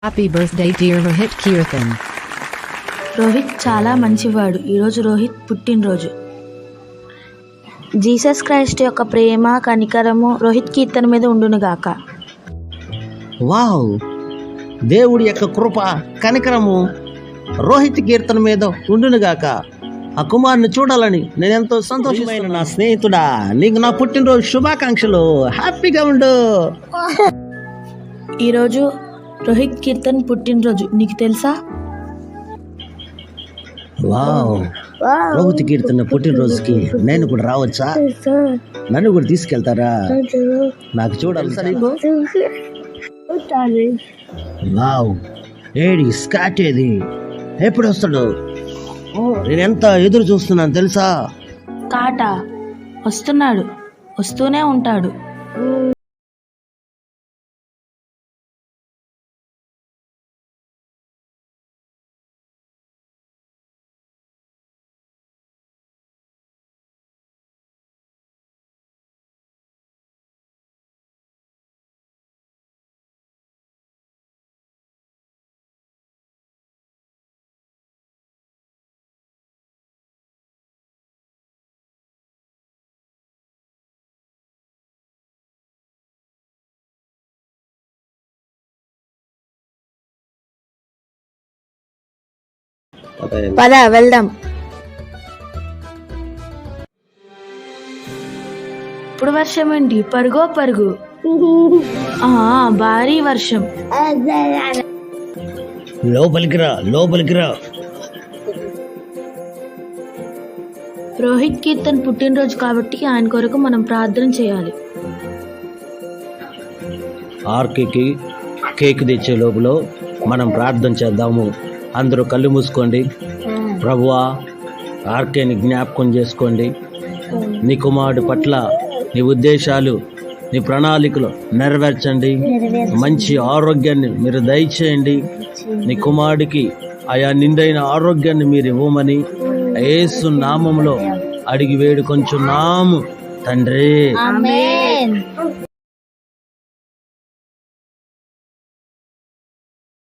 Happy birthday dear Rohit Kirtan. Rohit చాలా మంచివాడు. ఈరోజు రోహిత్ పుట్టినరోజు. జీసస్ క్రైస్ట్ యొక్క ప్రేమ కనికరము రోహిత్ కీర్తన్ మీద ఉండునుగాక. వావ్, దేవుడి యొక్క కృప కనికరము రోహిత్ కీర్తన మీద ఉండునుగాక. ఆ కుమారుని చూడాలని నేను ఎంతో సంతోషమైన నా స్నేహితుడా, నీకు నా పుట్టినరోజు శుభాకాంక్షలు. హ్యాపీగా ఉండు. ఈరోజు రోహిత్ కీర్తన్ పుట్టినరోజు, నీకు తెలుసా? వావ్, రోహిత్ కీర్తన పుట్టినరోజుకి నేను కూడా రావచ్చా? నన్ను కూడా తీసుకెళ్తారా? నాకు చూడాలి సార్. వావ్, ఏడి స్కాట్ ఏది, ఎప్పుడు వస్తాడు? నేను ఎంత ఎదురు చూస్తున్నాను తెలుసా? కాటా వస్తున్నాడు, వస్తూనే ఉంటాడు. పద వెళ్దాం. ఇప్పుడు వర్షం ఏంటి? పరుగో పరుగు. భారీ వర్షం. లోపలికి రా, లోపలికి రా. రోహిత్ కీర్తన్ పుట్టినరోజు కాబట్టి ఆయన కొరకు మనం ప్రార్థన చేయాలి. ఆర్కేకి కేక్ తెచ్చే లోపల మనం ప్రార్థన చేద్దాము. అందరూ కళ్ళు మూసుకోండి. ప్రభువా, ఆర్కేని జ్ఞాపకం చేసుకోండి. నీ కుమారుడు పట్ల నీ ఉద్దేశాలు, నీ ప్రణాళికలు నెరవేర్చండి. మంచి ఆరోగ్యాన్ని మీరు దయచేయండి. నీ కుమారుడికి ఆయా నిండైన ఆరోగ్యాన్ని మీరు ఇవ్వమని యేసు నామములో అడిగి వేడుకొంచున్నాము తండ్రి.